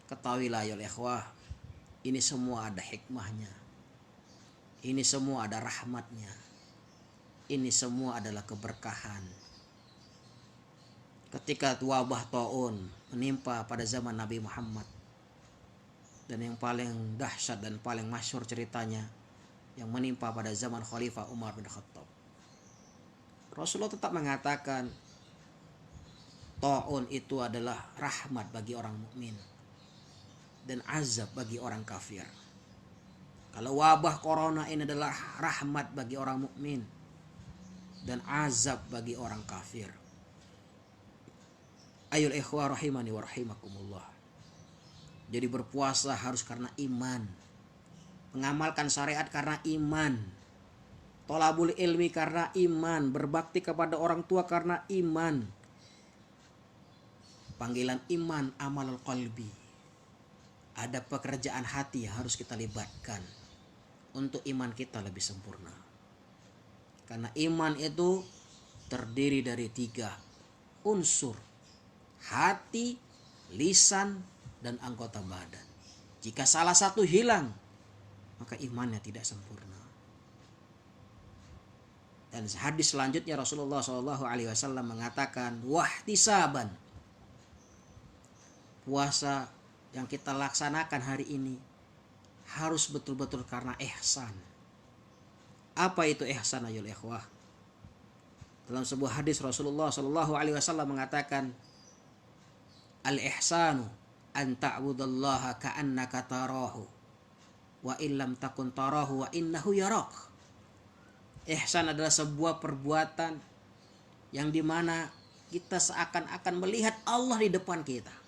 Ketahuilah ya ikhwah, ini semua ada hikmahnya. Ini semua ada rahmatnya. Ini semua adalah keberkahan. Ketika wabah taun menimpa pada zaman Nabi Muhammad, dan yang paling dahsyat dan paling masyhur ceritanya yang menimpa pada zaman Khalifah Umar bin Khattab, Rasulullah tetap mengatakan taun itu adalah rahmat bagi orang mukmin dan azab bagi orang kafir. Kalau wabah corona ini adalah rahmat bagi orang mukmin dan azab bagi orang kafir. Ayul ikhwah rahimani wa rahimakumullah. Jadi berpuasa harus karena iman. Mengamalkan syariat karena iman. Tolabul ilmi karena iman. Berbakti kepada orang tua karena iman. Panggilan iman amalul qalbi. Ada pekerjaan hati yang harus kita libatkan untuk iman kita lebih sempurna. Karena iman itu terdiri dari 3 unsur: hati, lisan, dan anggota badan. Jika salah satu hilang, maka imannya tidak sempurna. Dan hadis selanjutnya Rasulullah SAW mengatakan wahtisaban. Puasa yang kita laksanakan hari ini harus betul-betul karena ihsan. Apa itu ihsan ayol ikhwah? Dalam sebuah hadis Rasulullah SAW mengatakan, al-ihsanu an ta'budallaha ka'annaka tarahu wa illam takun tarahu wa innahu yarak. Ihsan adalah sebuah perbuatan yang dimana kita seakan-akan melihat Allah di depan kita.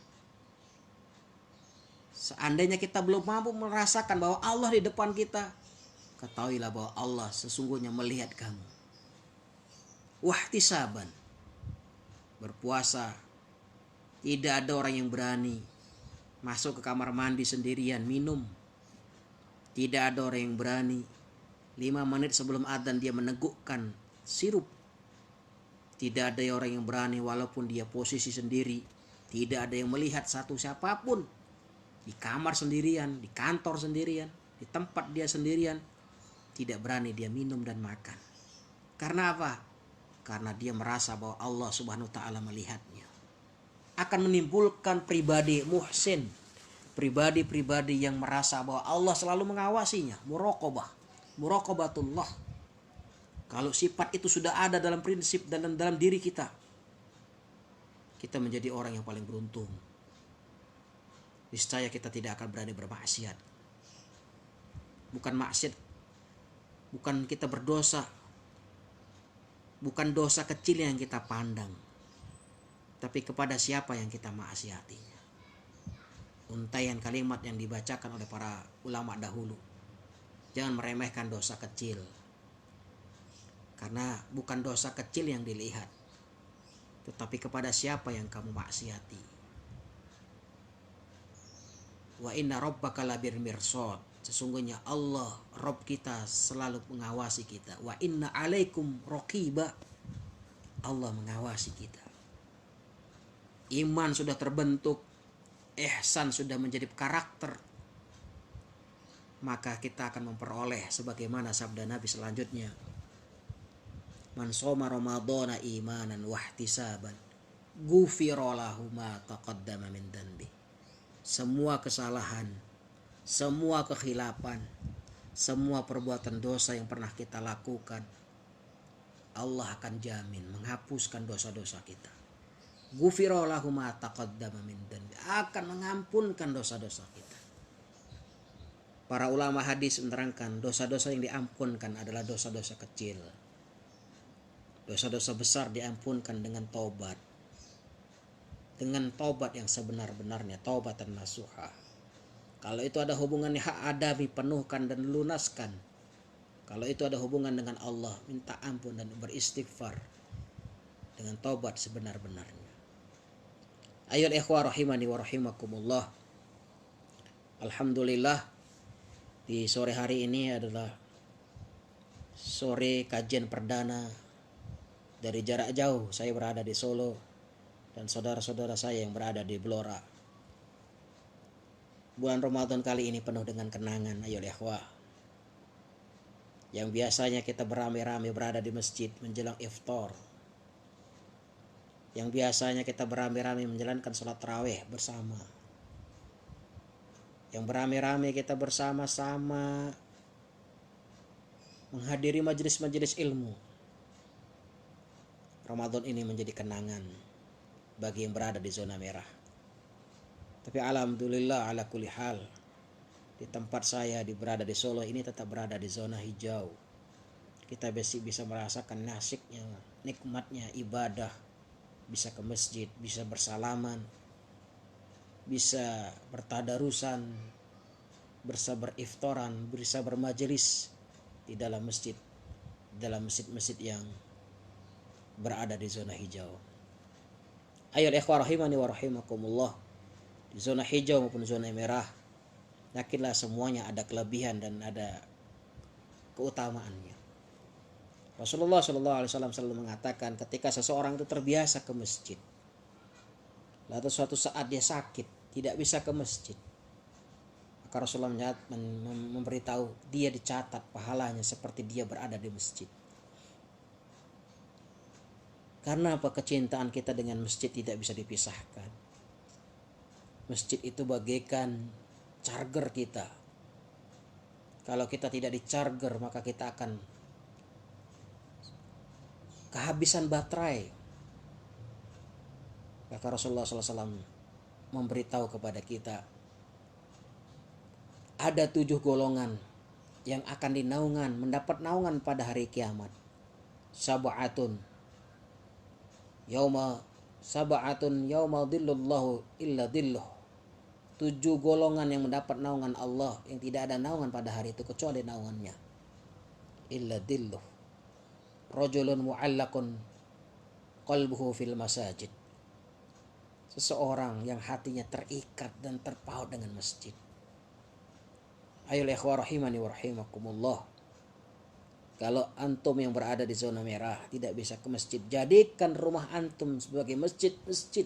Seandainya kita belum mampu merasakan bahwa Allah di depan kita, ketahuilah bahwa Allah sesungguhnya melihat kamu. Wahtisaban. Berpuasa, tidak ada orang yang berani masuk ke kamar mandi sendirian minum. Tidak ada orang yang berani 5 menit sebelum adzan dia menegukkan sirup. Tidak ada orang yang berani walaupun dia posisi sendiri. Tidak ada yang melihat satu siapapun. Di kamar sendirian, di kantor sendirian, di tempat dia sendirian, tidak berani dia minum dan makan. Karena apa? Karena dia merasa bahwa Allah Subhanahu wa taala melihatnya. Akan menimbulkan pribadi muhsin, pribadi-pribadi yang merasa bahwa Allah selalu mengawasinya, muraqabatullah. Kalau sifat itu sudah ada dalam prinsip dan dalam diri kita, kita menjadi orang yang paling beruntung. Niscaya kita tidak akan berani bermaksiat. Bukan maksiat, bukan kita berdosa, bukan dosa kecil yang kita pandang, tapi kepada siapa yang kita maksiatinya. Untaian kalimat yang dibacakan oleh para ulama dahulu. Jangan meremehkan dosa kecil, karena bukan dosa kecil yang dilihat, tetapi kepada siapa yang kamu maksiati. Wa inna rabbaka labir mirsad. Sesungguhnya Allah, Rabb kita, selalu mengawasi kita. Wa inna alaikum raqiba. Allah mengawasi kita. Iman sudah terbentuk, ihsan sudah menjadi karakter, maka kita akan memperoleh sebagaimana sabda Nabi selanjutnya. Man shoma ramadhana imanan wahtisaban ghufira lahu ma taqaddama min dhanbi. Semua kesalahan, semua kekhilapan, semua perbuatan dosa yang pernah kita lakukan, Allah akan jamin menghapuskan dosa-dosa kita. Ghufira lahu ma taqaddama min dhanbi, akan mengampunkan dosa-dosa kita. Para ulama hadis menerangkan dosa-dosa yang diampunkan adalah dosa-dosa kecil. Dosa-dosa besar diampunkan dengan taubat. Dengan taubat yang sebenar-benarnya, taubatan nasuha. Kalau itu ada hubungannya hak adami, penuhkan dan lunaskan. Kalau itu ada hubungan dengan Allah, minta ampun dan beristighfar dengan taubat sebenar-benarnya. Ayyuhal ikhwah rahimani wa rahimakumullah. Alhamdulillah, di sore hari ini adalah sore kajian perdana dari jarak jauh. Saya berada di Solo dan saudara-saudara saya yang berada di Blora. Bulan Ramadan kali ini penuh dengan kenangan, ayo ikhwah. Yang biasanya kita beramai-ramai berada di masjid menjelang iftar. Yang biasanya kita beramai-ramai menjalankan sholat tarawih bersama. Yang beramai-ramai kita bersama-sama menghadiri majelis-majelis ilmu. Ramadan ini menjadi kenangan bagi yang berada di zona merah. Tapi alhamdulillah ala kulli hal, di tempat saya berada di Solo ini tetap berada di zona hijau. Kita bisa merasakan nasiknya, nikmatnya ibadah, bisa ke masjid, bisa bersalaman, bisa bertadarusan, bisa beriftaran, bisa bermajelis di dalam masjid, dalam masjid-masjid yang berada di zona hijau. Ayyuhal ikhwah rahimani wa rahimakumullah. Di zona hijau maupun zona merah, yakinlah semuanya ada kelebihan dan ada keutamaannya. Rasulullah SAW selalu mengatakan ketika seseorang itu terbiasa ke masjid, lalu suatu saat dia sakit, tidak bisa ke masjid, maka Rasulullah memberitahu dia dicatat pahalanya seperti dia berada di masjid. Karena apa? Kecintaan kita dengan masjid tidak bisa dipisahkan. Masjid itu bagaikan charger kita. Kalau kita tidak di-charger, maka kita akan kehabisan baterai. Maka Rasulullah SAW memberitahu kepada kita, ada 7 golongan yang akan mendapat naungan pada hari kiamat. Sab'atun yauma dhillullahu illa dhilluh. 7 golongan yang mendapat naungan Allah, yang tidak ada naungan pada hari itu kecuali naungannya. Illa dhilluh. Rajulun mu'allaqun qalbuhu fil masajid. Seseorang yang hatinya terikat dan terpaut dengan masjid. Ayyuhal ikhwah rahimani wa rahimakumullah. Kalau antum yang berada di zona merah tidak bisa ke masjid, jadikan rumah antum sebagai masjid-masjid.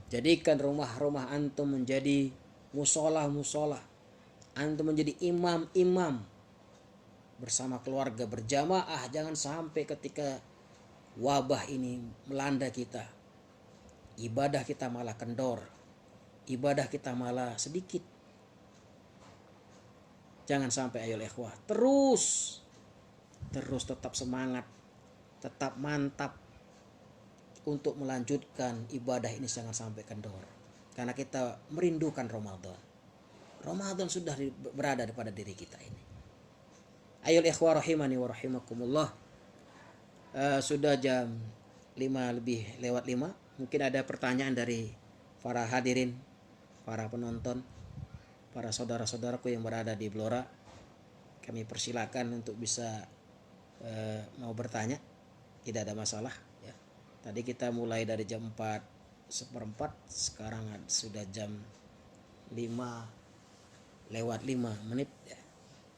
Jadikan rumah-rumah antum menjadi musola-musola. Antum menjadi imam-imam bersama keluarga berjamaah. Jangan sampai ketika wabah ini melanda kita, ibadah kita malah kendor, ibadah kita malah sedikit. Jangan sampai ayo ikhwah, terus tetap semangat, tetap mantap untuk melanjutkan ibadah ini, jangan sampai kendor. Karena kita merindukan Ramadan. Ramadan sudah berada pada diri kita ini. Ayyuhal ikhwah rahimani wa rahimakumullah. Sudah jam 5:05. Mungkin ada pertanyaan dari para hadirin, para penonton, para saudara-saudaraku yang berada di Blora. Kami persilakan untuk bisa mau bertanya, tidak ada masalah ya. Tadi kita mulai dari jam 4:15, sekarang sudah jam 5:05 ya.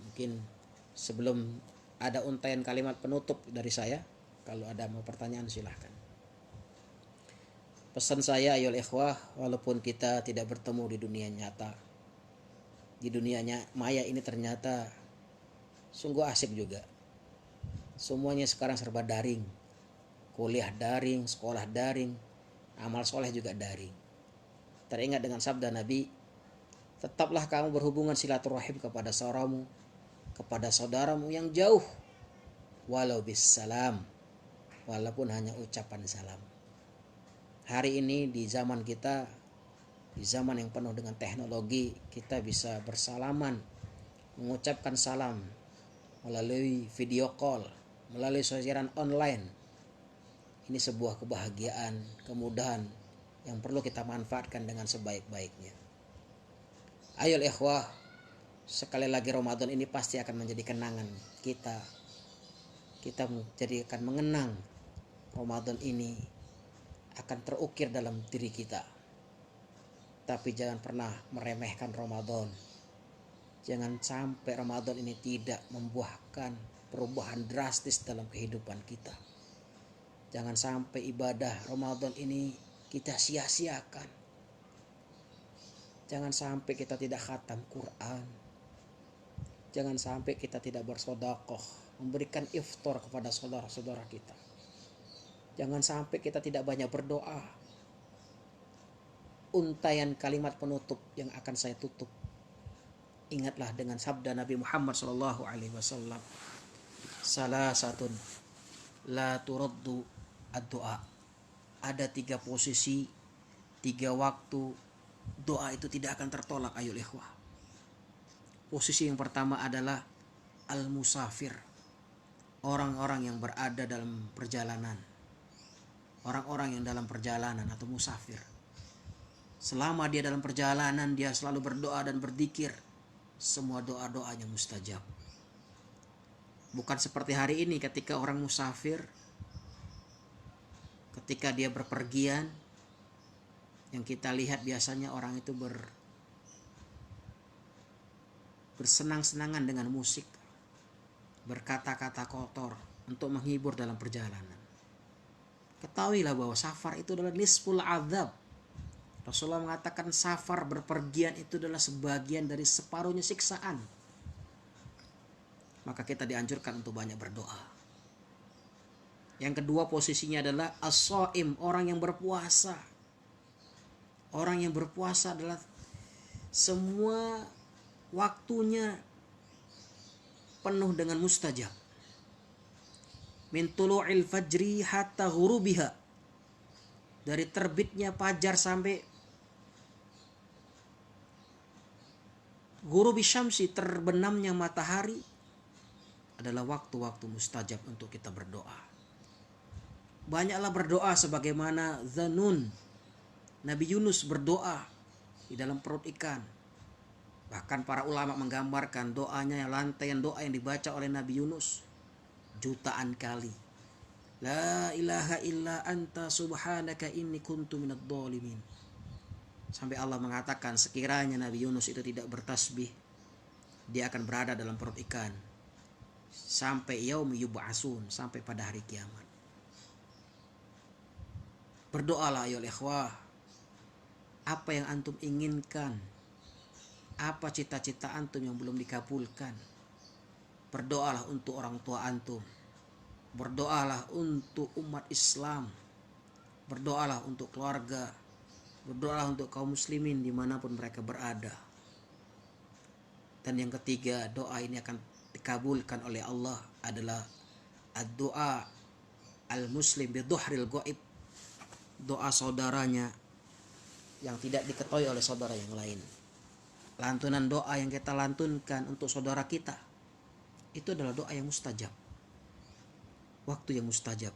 Mungkin sebelum ada untaian kalimat penutup dari saya, kalau ada mau pertanyaan silahkan. Pesan saya ayo ikhwah, walaupun kita tidak bertemu di dunia nyata, di dunia maya ini ternyata sungguh asik juga. Semuanya sekarang serba daring. Kuliah daring, sekolah daring, amal soleh juga daring. Teringat dengan sabda Nabi, tetaplah kamu berhubungan silaturahim kepada saudaramu yang jauh, walau bis salam, walaupun hanya ucapan salam. Hari ini di zaman kita, di zaman yang penuh dengan teknologi, kita bisa bersalaman, mengucapkan salam melalui video call, melalui siaran online. Ini sebuah kebahagiaan, kemudahan yang perlu kita manfaatkan dengan sebaik-baiknya. Ayo ikhwah, sekali lagi Ramadan ini pasti akan menjadi kenangan kita. Kita akan mengenang Ramadan ini akan terukir dalam diri kita. Tapi jangan pernah meremehkan Ramadan. Jangan sampai Ramadan ini tidak membuahkan perubahan drastis dalam kehidupan kita. Jangan sampai ibadah Ramadan ini kita sia-siakan. Jangan sampai kita tidak khatam Quran. Jangan sampai kita tidak bersedekah, memberikan iftar kepada saudara-saudara kita. Jangan sampai kita tidak banyak berdoa. Untaian kalimat penutup yang akan saya tutup. Ingatlah dengan sabda Nabi Muhammad SAW. Salasatun la turaddu ad-du'a. Ada 3 posisi, 3 waktu doa itu tidak akan tertolak, ayo ikhwah. Posisi yang pertama adalah al-musafir, orang-orang yang berada dalam perjalanan. Orang-orang yang dalam perjalanan atau musafir. Selama dia dalam perjalanan, dia selalu berdoa dan berzikir. Semua doa-doanya mustajab. Bukan seperti hari ini ketika orang musafir, ketika dia berpergian, yang kita lihat biasanya orang itu bersenang-senangan dengan musik, berkata-kata kotor untuk menghibur dalam perjalanan. Ketahuilah bahwa safar itu adalah nisful azab. Rasulullah mengatakan safar, berpergian itu adalah sebagian dari separuhnya siksaan. Maka kita dianjurkan untuk banyak berdoa. Yang kedua posisinya adalah as-shaim, orang yang berpuasa. Orang yang berpuasa adalah semua waktunya penuh dengan mustajab. Min tulu'il fajri hatta ghurubiha. Dari terbitnya fajar sampai ghurubi syamsi, terbenamnya matahari, adalah waktu-waktu mustajab untuk kita berdoa. Banyaklah berdoa sebagaimana Zanun, Nabi Yunus berdoa di dalam perut ikan. Bahkan para ulama menggambarkan doanya, lantaian doa yang dibaca oleh Nabi Yunus jutaan kali. La ilaha illa anta subhanaka inni kuntu minadh dhalimin. Sampai Allah mengatakan sekiranya Nabi Yunus itu tidak bertasbih, dia akan berada dalam perut ikan sampai yaum yub'atsun, sampai pada hari kiamat. Berdoalah ayo ikhwah. Apa yang antum inginkan, apa cita-cita antum yang belum dikabulkan, berdoalah untuk orang tua antum, berdoalah untuk umat Islam, berdoalah untuk keluarga, berdoalah untuk kaum muslimin dimanapun mereka berada. Dan yang ketiga, doa ini akan dikabulkan oleh Allah adalah ad-doa al-muslim bidhuhril ghaib, doa saudaranya yang tidak diketahui oleh saudara yang lain. Lantunan doa yang kita lantunkan untuk saudara kita itu adalah doa yang mustajab, waktu yang mustajab.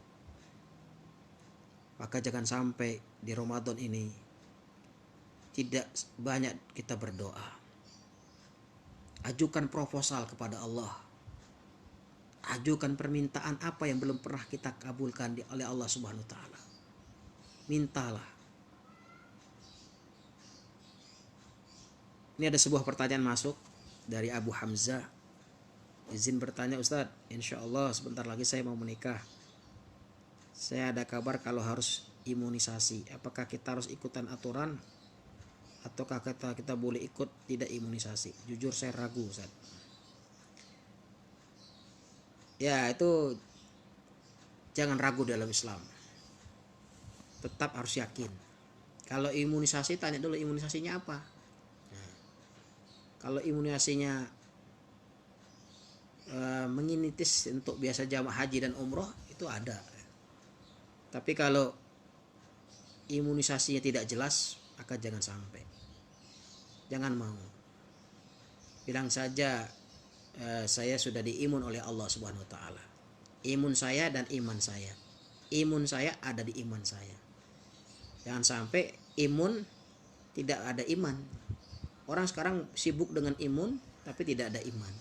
Maka jangan sampai di Ramadan ini tidak banyak kita berdoa. Ajukan proposal kepada Allah. Ajukan permintaan apa yang belum pernah kita kabulkan oleh Allah Subhanahu wa taala. Mintalah. Ini ada sebuah pertanyaan masuk dari Abu Hamzah. Izin bertanya Ustadz, insya Allah sebentar lagi saya mau menikah. Saya ada kabar kalau harus imunisasi. Apakah kita harus ikutan aturan ataukah kita boleh ikut tidak imunisasi? Jujur saya ragu Ustadz. Ya itu jangan ragu dalam Islam. Tetap harus yakin. Kalau imunisasi, tanya dulu imunisasinya apa. Nah, kalau imunisasinya meninnitis untuk biasa jamaah haji dan umroh, itu ada. Tapi kalau imunisasinya tidak jelas, maka jangan sampai. Jangan mau. Bilang saja saya sudah diimun oleh Allah Subhanahu wa taala. Imun saya dan iman saya. Imun saya ada di iman saya. Jangan sampai imun tidak ada iman. Orang sekarang sibuk dengan imun tapi tidak ada iman.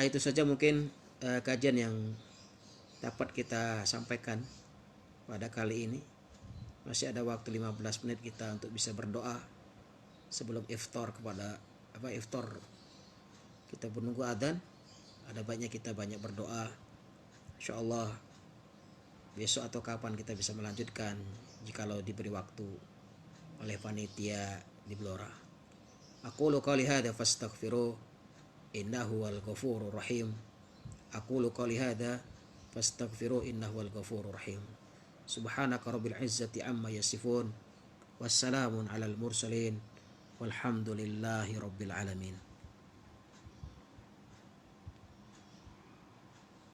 Itu saja mungkin kajian yang dapat kita sampaikan pada kali ini. Masih ada waktu 15 menit kita untuk bisa berdoa sebelum iftar iftar. Kita menunggu adzan. Ada banyak kita banyak berdoa. Insyaallah besok atau kapan kita bisa melanjutkan jikalau diberi waktu oleh panitia di Blora. Aqulu qouli hadza fastaghfiru innahu wal ghafurur rahim. Aqulu qouli hadza fastaghfiru innahu wal ghafurur rahim. Subhanaka rabbil izzati amma yasifun. Wassalamun alal mursalin. Walhamdulillahi rabbil alamin.